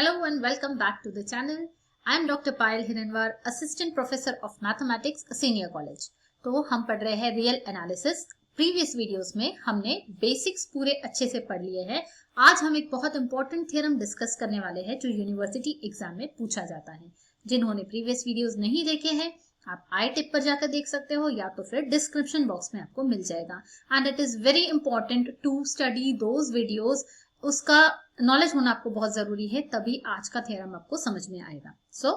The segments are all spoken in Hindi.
Hello and welcome back to the channel. I am Dr. Payal Hiranwar, Assistant Professor of Mathematics, Senior College. तो हम पढ़ रहे हैं रियल एनालिसिस। प्रीवियस वीडियोस में हमने बेसिक्स पूरे अच्छे से पढ़ लिए हैं। आज हम एक बहुत इंपॉर्टेंट थ्योरम डिस्कस करने वाले हैं जो यूनिवर्सिटी एग्जाम में पूछा जाता है। जिन्होंने प्रीवियस वीडियोस नहीं देखे हैं आप आई टिप पर जाकर देख सकते हो या तो फिर डिस्क्रिप्शन बॉक्स में आपको मिल जाएगा। And it is very important to study those videos. उसका नॉलेज होना आपको बहुत जरूरी है, तभी आज का थ्योरम आपको समझ में आएगा। सो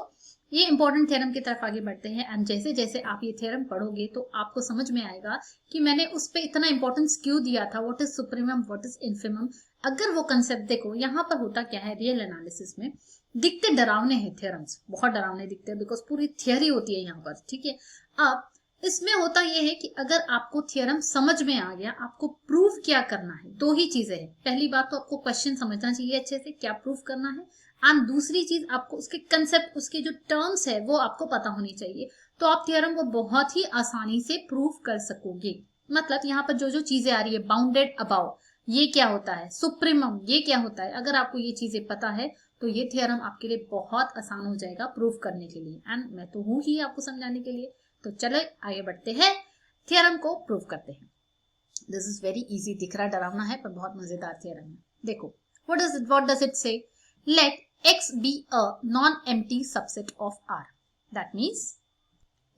ये इंपॉर्टेंट थ्योरम की तरफ आगे बढ़ते हैं। एंड जैसे जैसे आप ये थ्योरम पढ़ोगे तो आपको समझ में आएगा कि मैंने उस पर इतना इंपॉर्टेंस क्यों दिया था। What is supremum, what is infimum. अगर वो कंसेप्ट देखो, यहाँ पर होता क्या है रियल एनालिसिस में, दिखते डरावने हैं थ्योरम्स, बहुत डरावने दिखते हैं बिकॉज पूरी थियरी होती है यहाँ पर। ठीक है, अब इसमें होता यह है कि अगर आपको थ्योरम समझ में आ गया, आपको प्रूव क्या करना है। दो ही चीजें हैं। पहली बात तो आपको क्वेश्चन समझना चाहिए अच्छे से, क्या प्रूव करना है। एंड दूसरी चीज आपको उसके कंसेप्ट, उसके जो टर्म्स है वो आपको पता होनी चाहिए। तो आप थ्योरम को बहुत ही आसानी से प्रूव कर सकोगे। मतलब यहाँ पर जो जो चीजें आ रही है, बाउंडेड अबाव ये क्या होता है, सुप्रीमम ये क्या होता है, अगर आपको ये चीजें पता है तो ये थ्योरम आपके लिए बहुत आसान हो जाएगा प्रूव करने के लिए। एंड मैं तो हूं ही आपको समझाने के लिए। तो चलो आगे बढ़ते हैं, थ्योरम को प्रूव करते हैं। दिस इज वेरी इजी, दिख रहा डरावना है पर बहुत मजेदार थ्योरम है। देखो what does it say, let x be a non-empty subset of R. That means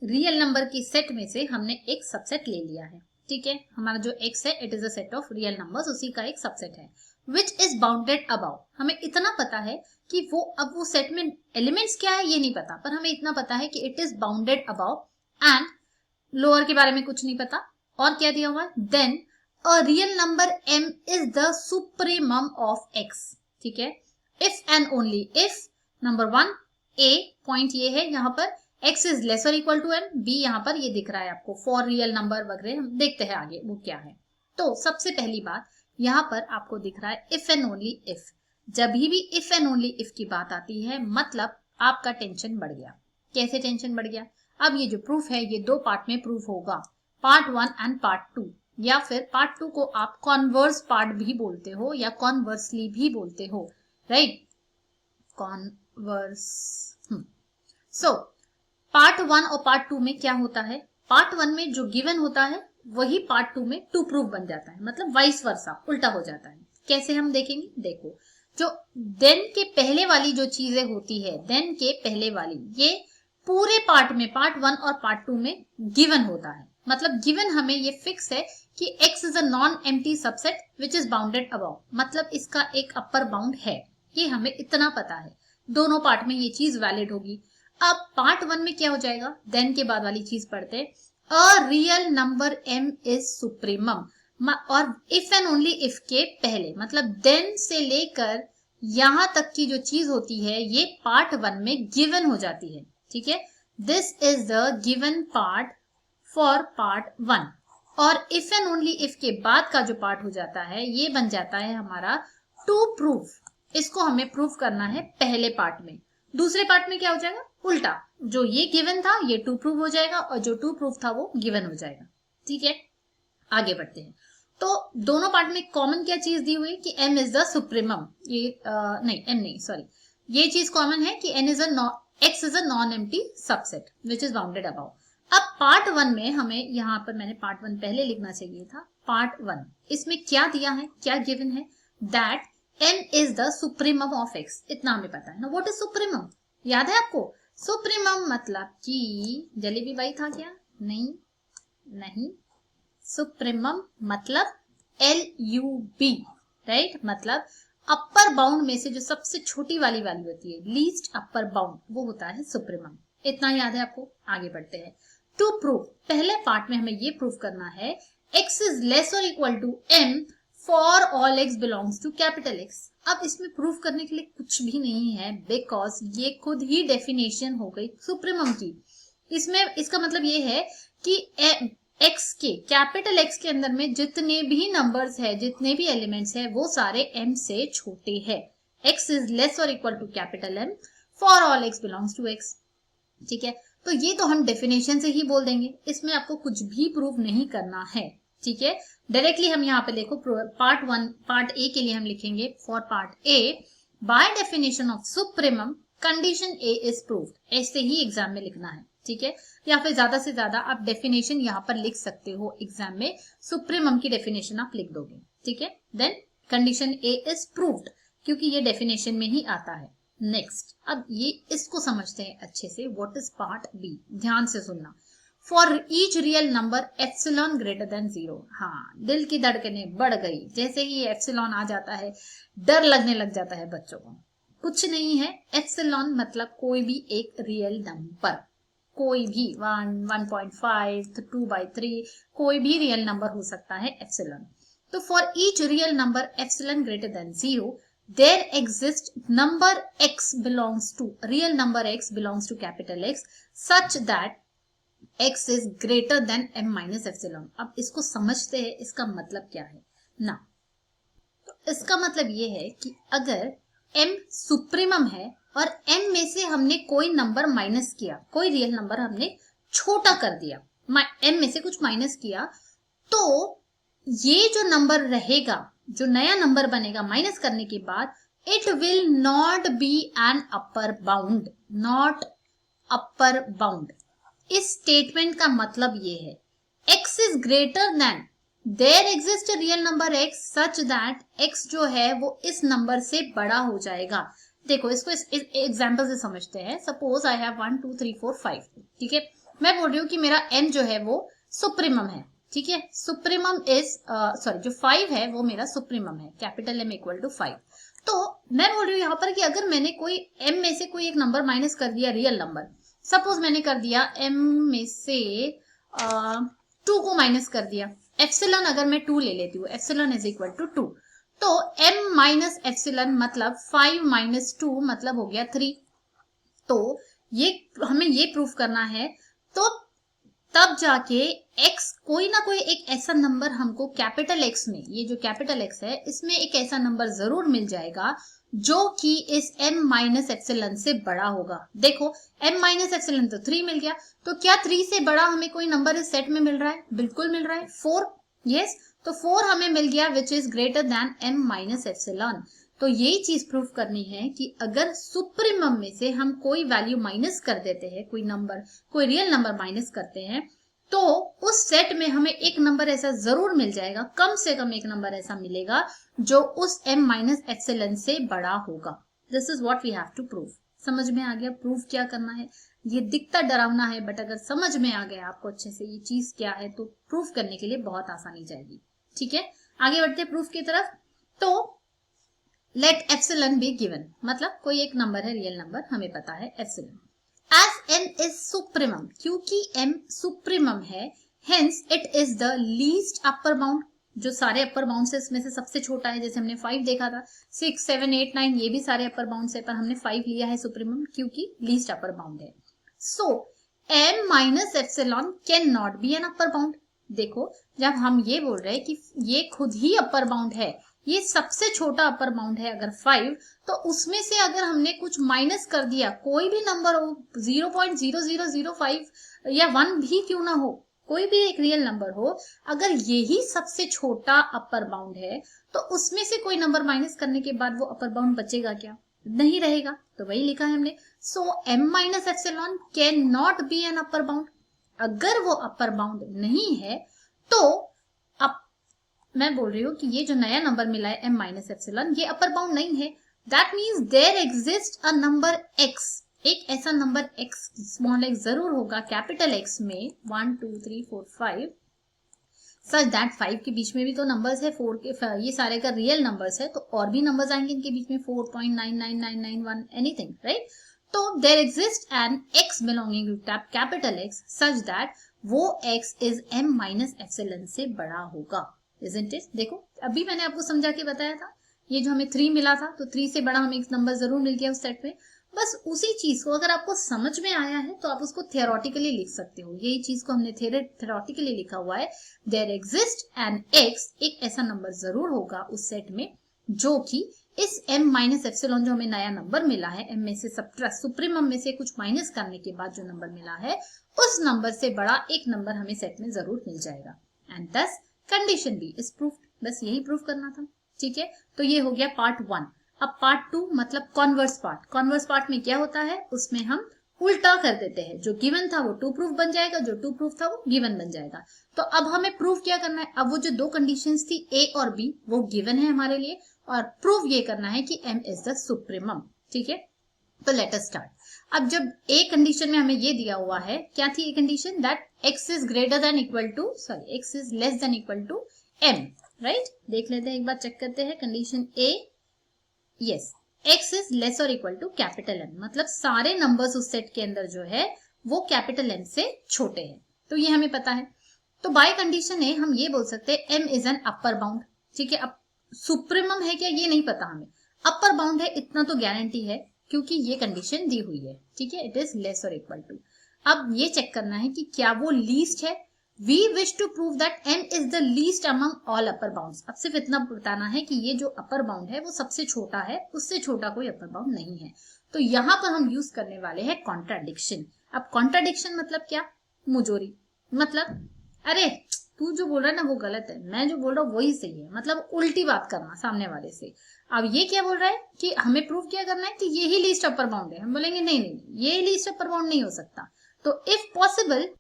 real number की सेट में से हमने एक सबसेट ले लिया है। ठीक है, हमारा जो x है it is a set of real numbers, उसी का एक सबसेट है। विच इज बाउंडेड अबाउ, हमें इतना पता है कि वो अब वो सेट में एलिमेंट्स क्या है ये नहीं पता, पर हमें इतना पता है कि it is bounded above. And lower के बारे में कुछ नहीं पता। और क्या दिया हुआ है, then a real number m is the supremum of x। ठीक है, if and only if number 1 a point ये है यहाँ पर x is lesser equal to m, b यहाँ पर ये दिख रहा है आपको फॉर रियल नंबर वगैरह, हम देखते हैं आगे वो क्या है। तो सबसे पहली बात यहाँ पर आपको दिख रहा है इफ एंड ओनली इफ। जब भी इफ एंड ओनली इफ की बात आती है मतलब आपका टेंशन बढ़ गया। कैसे टेंशन बढ़ गया, अब ये जो प्रूफ है ये दो पार्ट में प्रूफ होगा, पार्ट 1 एंड पार्ट 2। या फिर पार्ट 2 को आप कॉन्वर्स पार्ट भी बोलते हो या कॉन्वर्सली भी बोलते हो, राइट, कॉन्वर्स। सो पार्ट 1 और पार्ट 2 में क्या होता है, पार्ट 1 में जो गिवन होता है वही पार्ट 2 में टू प्रूफ बन जाता है, मतलब वाइस वर्सा, उल्टा हो जाता है। कैसे हम देखेंगे, देखो जो देन के पहले वाली जो चीजें होती है, देन के पहले वाली ये पूरे पार्ट में, पार्ट 1 और पार्ट 2 में गिवन होता है। मतलब गिवन हमें ये फिक्स है कि x is a non empty subset which is bounded above, मतलब इसका एक अपर बाउंड है, ये हमें इतना पता है। दोनों पार्ट में ये चीज वैलिड होगी। अब पार्ट 1 में क्या हो जाएगा, देन के बाद वाली चीज पढ़ते, अ real number m is supremum. और इफ एंड ओनली इफ के पहले, मतलब देन से लेकर यहां तक की जो चीज होती है ये पार्ट 1 में गिवन हो जाती है। ठीक है, this is the given part for part 1। और इफ एंड ओनली इफ के बाद का जो पार्ट हो जाता है ये बन जाता है हमारा टू प्रूफ। इसको हमें प्रूफ करना है पहले पार्ट में। दूसरे पार्ट में क्या हो जाएगा, उल्टा, जो ये गिवन था ये टू प्रूफ हो जाएगा और जो टू प्रूफ था वो गिवन हो जाएगा। ठीक है, आगे बढ़ते हैं। तो दोनों पार्ट में कॉमन क्या चीज दी हुई कि m इज द सुप्रीमम, ये नहीं m नहीं सॉरी, ये चीज कॉमन है कि n is a x is a non empty subset which is bounded above. अब पार्ट 1 में हमें यहाँ पर, मैंने पार्ट 1 पहले लिखना चाहिए था, पार्ट 1 इसमें क्या दिया है, क्या गिवन है, that m is the supremum of x, इतना हमें पता है ना। व्हाट इज सुप्रीमम, याद है आपको, सुप्रीमम मतलब कि जलेबी बाई था क्या, नहीं नहीं, सुप्रीमम मतलब LUB, राइट, मतलब अपर बाउंड में से जो सबसे छोटी वाली वैल्यू होती है, लीस्ट अपर बाउंड, वो होता है सुप्रीमम। इतना याद है आपको, आगे बढ़ते हैं। टू प्रूफ, पहले पार्ट में हमें ये प्रूफ करना है x इज लेस और equal to m for all x belongs to capital X। अब इसमें प्रूफ करने के लिए कुछ भी नहीं है, बिकॉज ये खुद ही डेफिनेशन हो गई सुप्रीमम की। इसमें इसका मतलब ये है कि x के, कैपिटल X के अंदर में जितने भी नंबर्स है, जितने भी एलिमेंट्स है, वो सारे m से छोटे हैं। x इज लेस और equal to capital M for all x belongs to X। ठीक है, तो ये तो हम डेफिनेशन से ही बोल देंगे, इसमें आपको कुछ भी प्रूफ नहीं करना है। ठीक है, डायरेक्टली हम यहाँ पे देखो पार्ट 1, पार्ट A के लिए हम लिखेंगे for part A by definition of supremum condition A is proved, ऐसे ही एग्जाम में लिखना है, ठीक है। या फिर ज्यादा से ज्यादा आप डेफिनेशन यहाँ पर लिख सकते हो एग्जाम में, सुप्रीमम की डेफिनेशन आप लिख दोगे, ठीक है। Then condition A is proved, क्योंकि ये डेफिनेशन में ही आता है। नेक्स्ट, अब ये इसको समझते हैं अच्छे से। व्हाट इज पार्ट बी, ध्यान से सुनना। For each real number epsilon greater than 0, हाँ, दिल की धड़कनें बढ़ गई जैसे ही एप्सिलॉन आ जाता है, डर लगने लग जाता है बच्चों को। कुछ नहीं है, एप्सिलॉन मतलब कोई भी एक रियल नंबर, कोई भी 1, 1.5, 2/3, कोई भी रियल नंबर हो सकता है एप्सिलॉन। तो for each real number epsilon greater than 0, there exists number x belongs to, real number x belongs to capital X such that x is greater than m minus epsilon। अब इसको समझते हैं, इसका मतलब क्या है ना। तो इसका मतलब ये है कि अगर m सुप्रीमम है और m में से हमने कोई नंबर माइनस किया, कोई रियल नंबर हमने छोटा कर दिया, m में से कुछ माइनस किया, तो ये जो नंबर रहेगा, जो नया नंबर बनेगा माइनस करने के बाद, it will not be an upper bound, not upper bound. इस स्टेटमेंट का मतलब ये है, x is greater than, there exist real number x such that x जो है वो इस नंबर से बड़ा हो जाएगा। देखो इसको इस एग्जाम्पल से समझते हैं। सपोज आई हैव 1 2 3 4 5, ठीक है। मैं बोल रही हूँ कि मेरा m जो है वो सुप्रीमम है, ठीक है। सुप्रीमम इज सॉरी, जो 5 है वो मेरा सुप्रीमम है, कैपिटल M इक्वल टू 5। तो मैं बोल रही हूँ यहाँ पर कि अगर मैंने कोई m में से कोई एक नंबर माइनस कर दिया, रियल नंबर, सपोज मैंने कर दिया m में से 2 को माइनस कर दिया, एप्सिलॉन अगर मैं 2 ले लेती हूँ, एप्सिलॉन इज इक्वल टू 2, तो m माइनस एप्सिलॉन मतलब 5 माइनस 2 मतलब हो गया 3। तो ये हमें ये प्रूफ करना है, तो तब जाके x, कोई ना कोई एक ऐसा नंबर हमको कैपिटल x में, ये जो कैपिटल x है इसमें एक ऐसा नंबर जरूर मिल जाएगा जो कि इस m माइनस एप्सिलॉन से बड़ा होगा। देखो m माइनस एप्सिलॉन तो 3 मिल गया, तो क्या 3 से बड़ा हमें कोई नंबर इस सेट में मिल रहा है? बिल्कुल मिल रहा है, 4। यस, तो 4 हमें मिल गया which is greater than m minus epsilon. तो यही चीज प्रूफ करनी है कि अगर सुप्रीमम में से हम कोई वैल्यू माइनस कर देते हैं, कोई नंबर, कोई रियल नंबर माइनस करते हैं, तो उस सेट में हमें एक नंबर ऐसा जरूर मिल जाएगा, कम से कम एक नंबर ऐसा मिलेगा जो उस m माइनस एप्सिलॉन से बड़ा होगा। This is what we have to prove. समझ में आ गया प्रूफ क्या करना है? ये दिखता डरावना है, बट अगर समझ में आ गया आपको अच्छे से ये चीज क्या है, तो प्रूफ करने के लिए बहुत आसानी जाएगी, ठीक है। आगे बढ़ते हैं प्रूफ की तरफ। तो लेट एप्सिलॉन बी गिवन, मतलब कोई एक नंबर है, रियल नंबर, हमें पता है epsilon. As m is supremum, क्योंकि m सुप्रीमम है, hence it is the least upper bound, जो सारे अपर बाउंड से इसमें से सबसे छोटा है। जैसे हमने 5 देखा था, 6 7 8 9 ये भी सारे अपर बाउंड है, पर हमने 5 लिया है सुप्रीमम क्योंकि लीस्ट अपर बाउंड है। सो m minus epsilon can not be an upper bound. देखो जब हम ये बोल रहे हैं कि ये खुद ही अपर बाउंड है, ये सबसे छोटा अपर बाउंड है अगर 5, तो उसमें से अगर हमने कुछ माइनस कर दिया, कोई भी नंबर हो, 0.0005 या 1 भी क्यों ना हो, कोई भी एक रियल नंबर हो, अगर यही सबसे छोटा अपर बाउंड है, तो उसमें से कोई नंबर माइनस करने के बाद वो अपर बाउंड बचेगा क्या? नहीं रहेगा। तो वही लिखा है हमने, सो m minus epsilon can not be an upper bound. अगर वो अपर बाउंड नहीं है, तो अब मैं बोल रही हूँ कि ये जो नया नंबर मिला है m माइनस एप्सिलॉन, ये अपर बाउंड नहीं है। That means there exist a number x, एक ऐसा नंबर x, स्मॉल x जरूर होगा कैपिटल X में, 1 2 3 4 5, सच दैट 5 के बीच में भी तो नंबर्स है, 4 के, ये सारे का रियल नंबर्स है, तो और भी नंबर्स आएंगे इनके बीच में, 4.99991 एनीथिंग, राइट। तो there exist an x belonging to capital X such that वो x is m minus epsilon से बड़ा होगा, इजंट इट? देखो अभी मैंने आपको समझा के बताया था, ये जो हमें 3 मिला था, तो 3 से बड़ा हमें एक नंबर जरूर मिल गया उस सेट में। बस उसी चीज को अगर आपको समझ में आया है तो आप उसको थियोरेटिकली लिख सकते हो। यही चीज को हमने थियोरेटिकली लिखा हुआ है, देयर एग्जिस्ट एन x, एक ऐसा नंबर जरूर होगा उस सेट में जो कि इस m माइनस एप्सिलॉन जो हमें नया नंबर मिला है, m में से सुप्रीमम में से कुछ माइनस करने के बाद जो नंबर मिला है, उस नंबर से बड़ा एक नंबर हमें सेट में जरूर मिल जाएगा। एंड दस कंडीशन बी इज प्रूफ्ड। बस यही प्रूफ करना था, ठीक है। तो ये हो गया पार्ट 1। अब पार्ट 2 मतलब कॉन्वर्स पार्ट। कॉन्वर्स पार्ट में क्या होता है, उसमें हम उल्टा कर देते हैं, जो गिवन था वो टू प्रूफ बन जाएगा, जो टू प्रूफ था वो गिवन बन जाएगा। तो अब हमें प्रूफ क्या करना है, अब वो जो दो कंडीशंस थी ए और बी वो गिवन है हमारे लिए, और प्रूफ ये करना है कि m इज द सुप्रीमम। ठीक है, तो लेट अस स्टार्ट। अब जब ए कंडीशन में हमें ये दिया हुआ है, क्या थी A condition, that x is greater than equal to x is less than equal to m, right. देख लेते हैं, एक बार चेक करते हैं condition A. Yes, x is less और इक्वल टू कैपिटल M, मतलब सारे नंबर्स उस सेट के अंदर जो है वो कैपिटल M से छोटे हैं, तो ये हमें पता है। तो बाय कंडीशन ए हम ये बोल सकते हैं m is an upper bound. ठीक है, अब सुप्रीमम है क्या ये नहीं पता हमें, अपर बाउंड है इतना तो गारंटी है क्योंकि ये कंडीशन दी हुई है। ठीक है, इट इज लेस और इक्वल टू। अब ये चेक करना है कि क्या वो लीस्ट है। We wish to prove that m is the least among all upper bounds। अब सिर्फ इतना बताना है कि ये जो अपर बाउंड है वो सबसे छोटा है, उससे छोटा कोई अपर बाउंड नहीं है। तो यहाँ पर हम यूज करने वाले हैं कॉन्ट्राडिक्शन। अब कॉन्ट्राडिक्शन मतलब क्या, मुजोरी, मतलब अरे तू जो बोल रहा है ना वो गलत है, मैं जो बोल रहा हूँ वही सही है, मतलब उल्टी बात करना सामने वाले से। अब ये क्या बोल रहा है कि हमें प्रूव क्या करना है कि ये ही लीस्ट अपर बाउंड है। हम बोलेंगे नहीं नहीं, ये लीस्ट अपर बाउंड नहीं हो सकता। तो if possible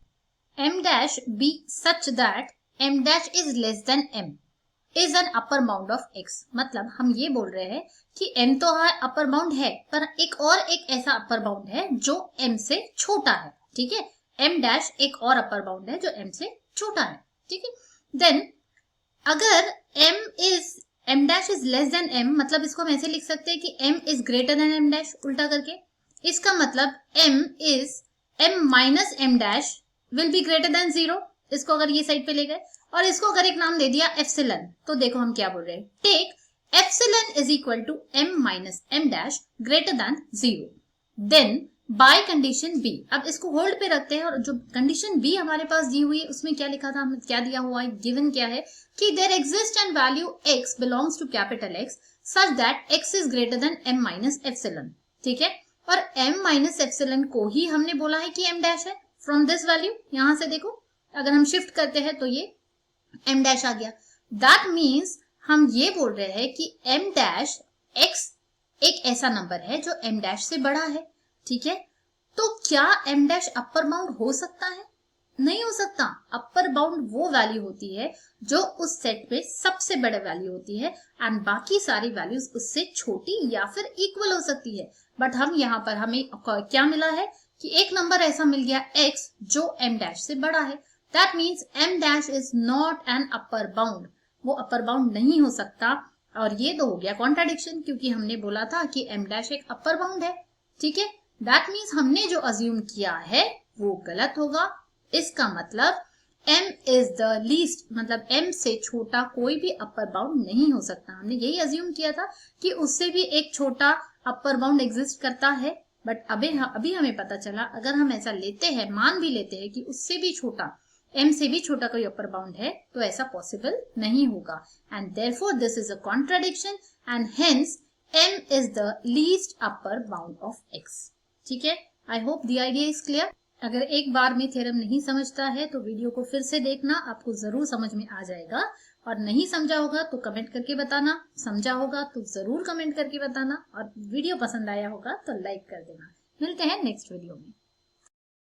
m dash be such that m dash is less than m is an upper bound of x। मतलब हम ये बोल रहे हैं कि m तो है अपर बाउंड है, पर एक ऐसा अपर बाउंड है जो m से छोटा है। ठीक है, m dash एक और अपर बाउंड है जो m से छोटा है। ठीक है, देन अगर m dash is less than m, मतलब इसको हम ऐसे लिख सकते हैं कि m is greater than m dash, उल्टा करके। इसका मतलब m minus m dash will be greater than 0। इसको अगर ये साइड पे ले गए और इसको अगर एक नाम दे दिया एप्सिलॉन, तो देखो हम क्या बोल रहे हैं, take epsilon is equal to m minus m dash greater than 0, then by condition B. अब इसको होल्ड पे रखते हैं, और जो कंडीशन बी हमारे पास दी हुई है उसमें क्या लिखा था, हमें क्या दिया हुआ है, गिवन क्या है कि there exist and value x belongs to capital X such that x is greater than m minus epsilon. ठीक है, और m माइनस एप्सिलॉन को ही हमने बोला है कि m डैश है फ्रॉम दिस वैल्यू। यहां से देखो अगर हम शिफ्ट करते हैं तो ये m डैश आ गया। दैट मीन्स हम ये बोल रहे हैं कि m डैश x एक ऐसा नंबर है जो m डैश से बड़ा है। ठीक है, तो क्या m डैश अपर बाउंड हो सकता है, नहीं हो सकता। अपर बाउंड वो वैल्यू होती है जो उस सेट पे सबसे बड़े वैल्यू होती है, एंड बाकी सारी वैल्यूज उससे छोटी या फिर इक्वल हो सकती है। बट हम यहाँ पर हमें क्या मिला है कि एक नंबर ऐसा मिल गया x जो m डैश से बड़ा है। That means m dash is not an upper bound, वो अपर बाउंड नहीं हो सकता। और ये तो हो गया कॉन्ट्राडिक्शन, क्योंकि हमने बोला था कि m डैश एक अपर बाउंड है। ठीक है, दैट मीन्स हमने जो अज्यूम किया है वो गलत होगा। इसका मतलब m इज द लीस्ट, मतलब m से छोटा कोई भी अपर बाउंड नहीं हो सकता। हमने यही अज्यूम किया था कि उससे भी एक छोटा अपर बाउंड एग्जिस्ट करता है, बट अभी हमें पता चला अगर हम ऐसा लेते हैं, मान भी लेते हैं कि उससे भी छोटा, m से भी छोटा कोई अपर बाउंड है, तो ऐसा पॉसिबल नहीं होगा। And therefore this is a contradiction and hence m is the least upper bound of x। ठीक है, I hope the idea is clear. अगर एक बार में थ्योरम नहीं समझता है तो वीडियो को फिर से देखना, आपको जरूर समझ में आ जाएगा। और नहीं समझा होगा तो कमेंट करके बताना, समझा होगा तो जरूर कमेंट करके बताना, और वीडियो पसंद आया होगा तो लाइक कर देना। मिलते हैं नेक्स्ट वीडियो में।